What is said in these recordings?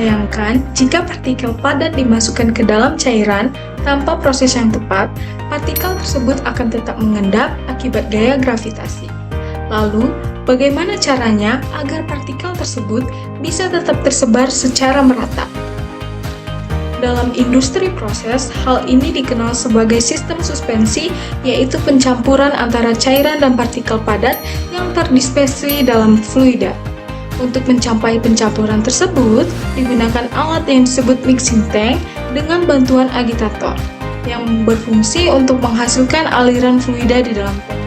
Bayangkan jika partikel padat dimasukkan ke dalam cairan tanpa proses yang tepat, partikel tersebut akan tetap mengendap akibat gaya gravitasi. Lalu, bagaimana caranya agar partikel tersebut bisa tetap tersebar secara merata? Dalam industri proses, hal ini dikenal sebagai sistem suspensi, yaitu pencampuran antara cairan dan partikel padat yang terdispersi dalam fluida. Untuk mencapai pencampuran tersebut, digunakan alat yang disebut mixing tank dengan bantuan agitator, yang berfungsi untuk menghasilkan aliran fluida di dalam tangki.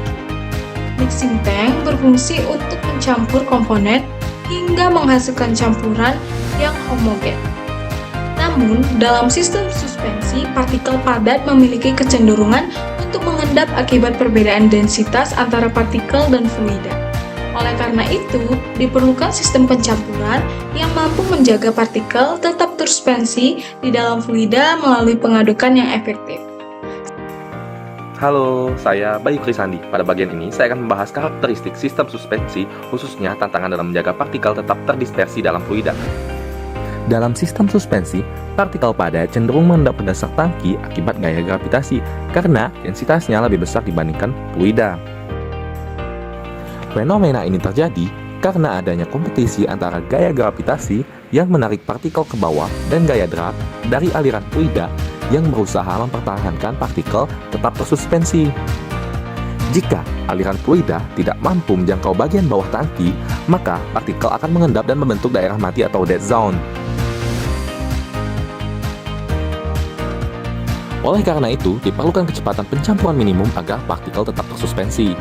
Mixing tank berfungsi untuk mencampur komponen hingga menghasilkan campuran yang homogen. Namun, dalam sistem suspensi, partikel padat memiliki kecenderungan untuk mengendap akibat perbedaan densitas antara partikel dan fluida. Oleh karena itu, diperlukan sistem pencampuran yang mampu menjaga partikel tetap tersuspensi di dalam fluida melalui pengadukan yang efektif. Halo, saya Bayu Krisandi. Pada bagian ini, saya akan membahas karakteristik sistem suspensi, khususnya tantangan dalam menjaga partikel tetap terdispersi dalam fluida. Dalam sistem suspensi, partikel padat cenderung mengendap ke dasar tangki akibat gaya gravitasi karena densitasnya lebih besar dibandingkan fluida. Fenomena ini terjadi karena adanya kompetisi antara gaya gravitasi yang menarik partikel ke bawah dan gaya drag dari aliran fluida yang berusaha mempertahankan partikel tetap tersuspensi. Jika aliran fluida tidak mampu menjangkau bagian bawah tangki, maka partikel akan mengendap dan membentuk daerah mati atau dead zone. Oleh karena itu, diperlukan kecepatan pencampuran minimum agar partikel tetap tersuspensi.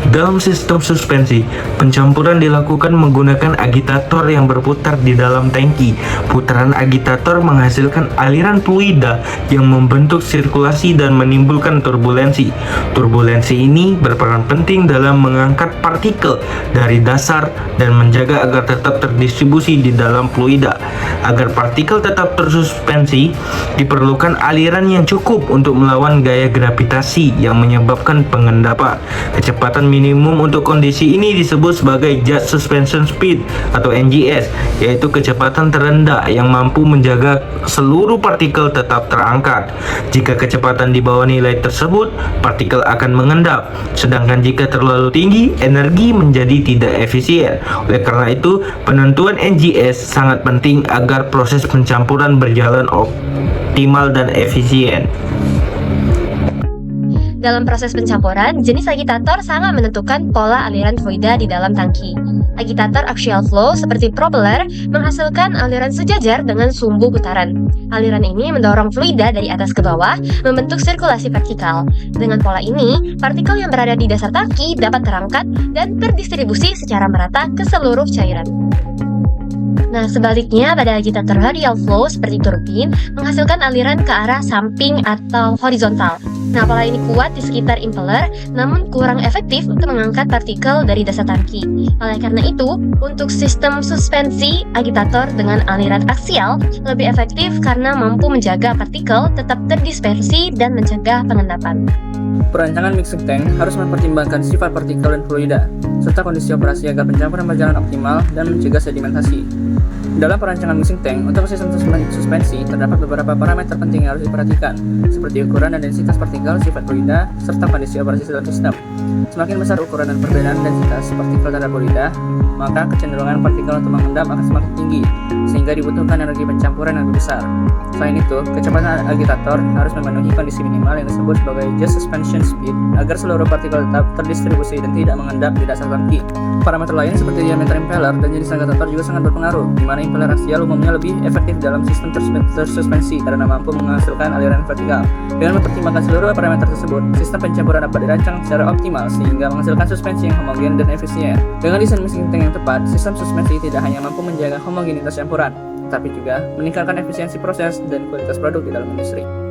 Dalam sistem suspensi, pencampuran dilakukan menggunakan agitator yang berputar di dalam tangki. Putaran agitator menghasilkan aliran fluida yang membentuk sirkulasi dan menimbulkan turbulensi. Turbulensi ini berperan penting dalam mengangkat partikel dari dasar dan menjaga agar tetap terdistribusi di dalam fluida. Agar partikel tetap tersuspensi, diperlukan aliran yang cukup untuk melawan gaya gravitasi yang menyebabkan pengendapan. Kecepatan minimum untuk kondisi ini disebut sebagai Jet Suspension Speed atau NGS, yaitu kecepatan terendah yang mampu menjaga seluruh partikel tetap terangkat. Jika kecepatan di bawah nilai tersebut, partikel akan mengendap. Sedangkan jika terlalu tinggi, energi menjadi tidak efisien. Oleh karena itu, penentuan NGS sangat penting agar proses pencampuran berjalan optimal dan efisien. Dalam proses pencampuran, jenis agitator sangat menentukan pola aliran fluida di dalam tangki. Agitator axial flow seperti propeller menghasilkan aliran sejajar dengan sumbu putaran. Aliran ini mendorong fluida dari atas ke bawah, membentuk sirkulasi vertikal. Dengan pola ini, partikel yang berada di dasar tangki dapat terangkat dan terdistribusi secara merata ke seluruh cairan. Nah, sebaliknya pada agitator radial flow seperti turbin menghasilkan aliran ke arah samping atau horizontal. Nah, pola ini kuat di sekitar impeller, namun kurang efektif untuk mengangkat partikel dari dasar tangki. Oleh karena itu, untuk sistem suspensi, agitator dengan aliran aksial lebih efektif karena mampu menjaga partikel tetap terdispersi dan mencegah pengendapan. Perancangan mixing tank harus mempertimbangkan sifat partikel dan fluida, serta kondisi operasi agar pencampuran berjalan optimal dan mencegah sedimentasi. Dalam perancangan mixing tank, untuk sistem suspensi, terdapat beberapa parameter penting yang harus diperhatikan, seperti ukuran dan densitas partikel, sifat fluida, serta kondisi operasi dalam sistem. Semakin besar ukuran dan perbedaan densitas partikel terhadap fluida, maka kecenderungan partikel untuk mengendap akan semakin tinggi, sehingga dibutuhkan energi pencampuran yang lebih besar. Selain itu, kecepatan agitator harus memenuhi kondisi minimal yang disebut sebagai Just Suspension Speed, agar seluruh partikel tetap terdistribusi dan tidak mengendap di dasar tangki. Parameter lain seperti diameter impeller dan jenis agitator juga sangat berpengaruh, di mana impeller aksial umumnya lebih efektif dalam sistem tersuspensi karena mampu menghasilkan aliran vertikal. Dengan mempertimbangkan seluruh parameter tersebut, sistem pencampuran dapat dirancang secara optimal sehingga menghasilkan suspensi yang homogen dan efisien. Dengan desain mixing tank yang tepat, sistem suspensi tidak hanya mampu menjaga homogenitas campuran, tetapi juga meningkatkan efisiensi proses dan kualitas produk di dalam industri.